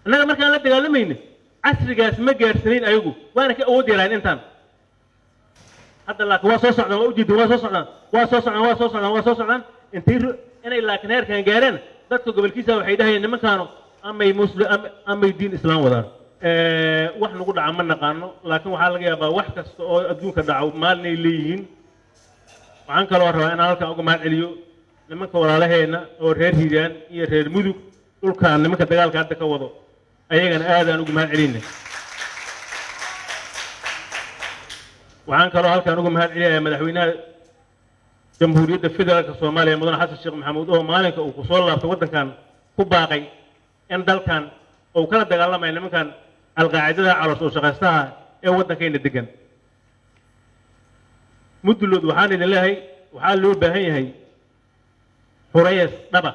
أنا مركان لا دقالمين عصر جاس ما جارسين أيوه وأنا كأودي رأين إنتان هذا الله واصوص عنا وأوجد واصوص عنا انتير أنا إلا كنير كان جارين dadku gobolkiisa waxay dhahayn nimankaanu ama muslim ama diin islaam wadaan wax nagu dhaca ma naqaano laakiin waxa laga yaabaa wax kasta oo adduunka dhaco maalnay leeyihiin waxaan kaloo rabaa in halka uga mahad celiyo nimanka walaalaheena oo reer Hiiraan iyo reer Mudug dhulkaan nimanka dagaalka hadda ka wado ayagana aad aan uga mahad celinay waxaan kaloo halkaan uga mahad celinayaa madaxweynaha jamhuuriyadda federaalka Soomaaliya mudane xasan sheekh maxamuud oo maalinka uu ku soo laabtay wadankan ku baaqay in dalkan uu kala dagaalamay nimankan alqaacidada caloos oo shaqaystaha ee wadankeena degan mudulud waxaan idin leeyahay waxaa loo baahan yahay xureys dhaba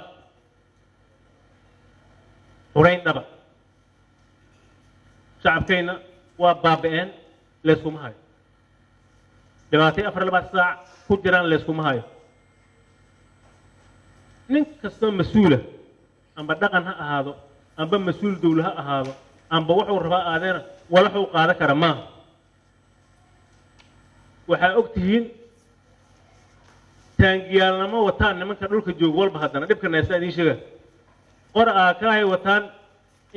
xureyn dhaba shacabkeena waa baaba'een leeskuma hayo dhibaatay 24 saac ku jiraan leeskuma hayo nin kastoo mas'uula amba dhaqan ha ahaado amba mas'uul dawlad ha ahaado amba wuxuu rabaa aadeena wala wuxuu qaadan kara ma waxa ogtihiin taangiyaalnimo wataan nimanka dhulka joog walba hadana dhibkana ay saadin sheega qoraa ka hay wataan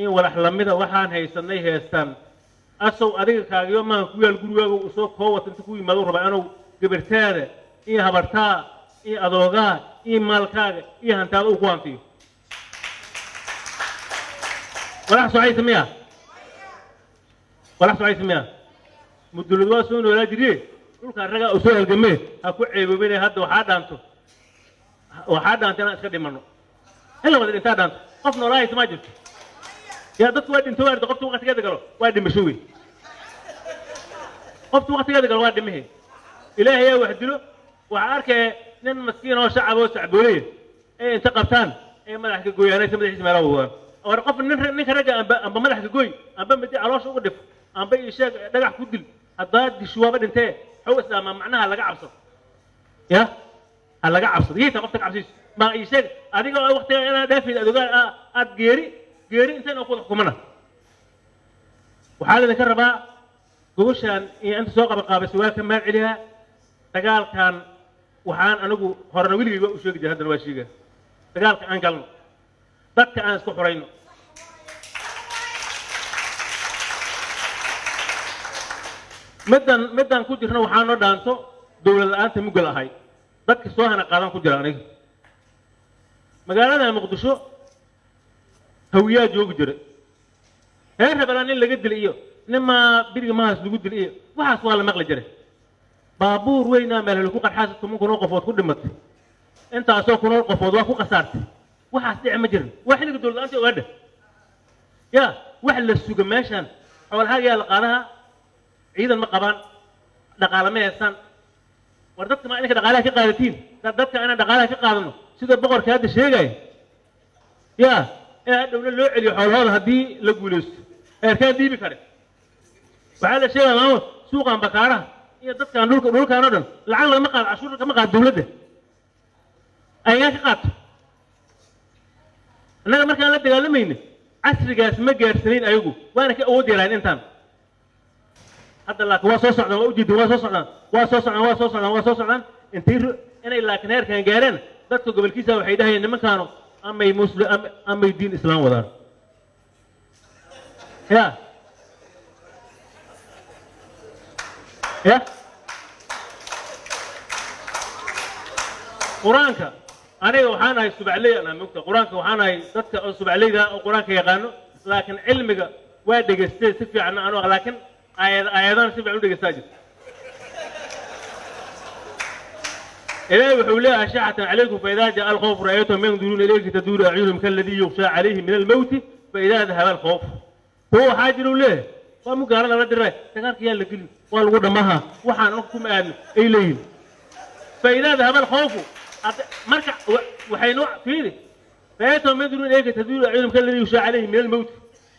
in walax lamida waxaan haysanay heestan asow adiga kaagiyo ma ku yaal gurigaaga u soo koowata inta ku yimaado rabaa inuu gabartaada iyo habartaa iyo adoogaa iyo maalkaaga iyo hantaada uu ku hantiyo walax soo sameeyaa walax soo sameeyaa mudulad waa soo noolaa jiriyay dhulka raga u soo halgamay ha ku ceebobinay hadda waxaa dhaantana iska dhimano hela wada inta dhaanto qof noolaa isma jirto يا دكتور واد انتوا واد قفتوا وقت كذا قالوا واد مشوي قفتوا وقت كذا قالوا واد مهي إلهي يا واحد له وعارك نن مسكين هو شعب وشعبوليه إيه أنت قبطان إيه ما لحق جوي أنا سمعت اسمه رواه أو رقف نن خرج أم ما لحق جوي أم بدي علاش أقدف أم بيجي شيء دقع كدل الضاد الشواب أنت حوس ما معناها لقى عبصة يا هلقى عبصة هي تقفتك عبصيس ما يشيء هذيك وقت أنا دافع أدوغا أتجيري جيري إنسان أقول حكومنا وحالة ذكر قوشان أنت سوق بقابة سواء كان ما عليها تقال كان وحان أنا أقول هرنا ويلي وشيء جهاد الواشيجة تقال كان قالنا ضد كان سكحرينه مدن كوجرنا وحان ردانتو دولة الآن تمقل هاي ضد كسوها قادم كوجراني مقالنا مقدشو هويات جوج جري هذا بلان اللي قد الإيو لما بيرجع ماس بيقول الإيو واحد سؤال مقلة جري بابور وين ماله لو قد حاسس ممكن نوقف كل مت أنت أسوق نوقف وضوء قصرت واحد تعمل جري واحد يقول أنت وده يا واحد للسوق ماشان أول حاجة لقاها عيدا مقبان دقالة ما يسان وردت ما إنك دقالة في قارتين ردت أنا دقالة في قارنه سيد بقر كهذا الشيء جاي يا هذا من اللي علي حول هذه لجولس كان دي بكره وعلى شيء ما هو سوق عم بكاره يدك كان نور كان ردن لعل ما قال عشور كما قال دولته أي قات أنا ما كان لا دقالمين عصر جاس ما جارسين أيوه وأنا كأودي رأين إنتان هذا الله واصوص عنا وأوجد واصوص عنا انتير أنا إلا كنير كان جارين dadku gobolkiisa waxay dhahayn nimankaanu ama muslim ama diin islaam wadaan ya quraanka aniga waxaan ahay subacley ana mugta quraanka waxaan ahay dadka subacleyda oo quraanka yaqaano laakiin cilmiga waa dhageystay si fiican aan laakiin aayadan si fiican u dhageystaa إلهي وحولها أشعة عليكم فإذا جاء الخوف رأيتهم ينظرون إليك تدور أعينهم كالذي يغشى عليه من الموت فإذا ذهب الخوف هو حاجر له ومقارنة رد الرأي تقارك يا اللي كل والغد مها وحانكم آل إليه فإذا ذهب الخوف مركع وحينوع فيه رأيتهم ينظرون إليك تدور أعينهم كالذي يغشى عليه من الموت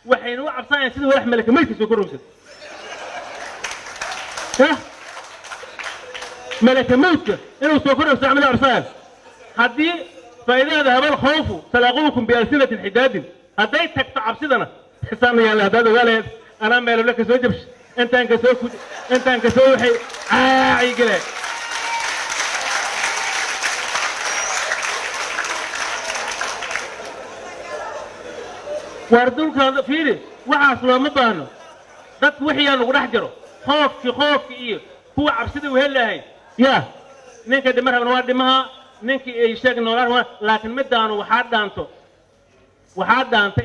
وحينوع عبصايا سيده ورحمة لك ميت سكرهم سيد ملك الموت إنه سوكر استعمل أرسال هذه فإذا ذهب الخوف سلاقوكم بألسنة حداد هذي تقطع بسدنا حسام يا لا هذا قال انا ما لك سو جبش انت انك سو انت انك سو وحي عايقله واردولك هذا فيني وعاصل ما بانو دك وحيان وراح جرو خوف إيه هو عبسده وهلا هي يا نينك دمرها من وارد مها نينك يشتاق نوران لكن مدانو waxaa daanta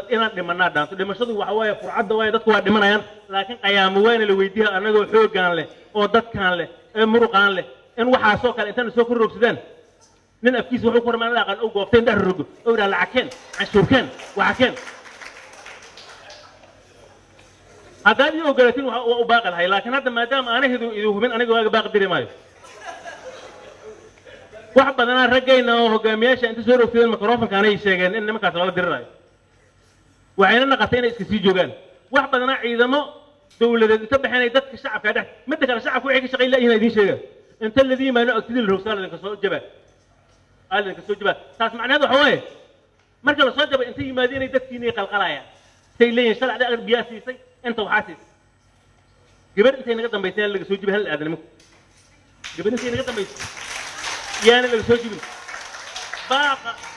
inaan dhimanaa daanto dhimashadu waxa weeye furcadda way dadku waa dhimanayaan laakiin qiyaamo weyn la weydiiyo anagoo xoogan leh oo dadkan leh ee muruqan leh in waxa soo kale intaan soo korogsadaan nin afkiis wuxuu ku ramaan laaqan oo goobteen dhar rogo oo ila lacageen cashuurkeen waxakeen hadaan iyo ogolatin waxa uu baaqal hay laakiin hadda maadaama aan iduu hubin aniga waaga baaq diri maayo wax badan ragayna oo hogaamiyaasha inta soo rogteen mikrofoonka aanay sheegeen in nimankaas la dirirayo waxayna naqatay inay iska sii joogaan wax badan ciidamo dawladeed inta baxeenay dadka shacabka dhex mid kale shacabku waxay ka shaqeeyeen ilaa idin sheegaan inta ladii maano agtidii roogsaal ka soo jabaa aalin ka soo jabaa taas macnaheedu waxa weeye marka la soo jabay inta yimaadeen ay dadkiina qalqalayaan say leeyeen sharciyada arbiyaasiisay inta waxa siisay gabar intay naga dambeysay laga soo jabay hal aadan gabar intay naga dambeysay يعني اللي بيسوي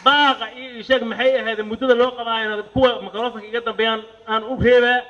باقة إيش محيي هذا المدة اللي وقع معنا كوا مقرافك يقدم بيان عن أوبهبة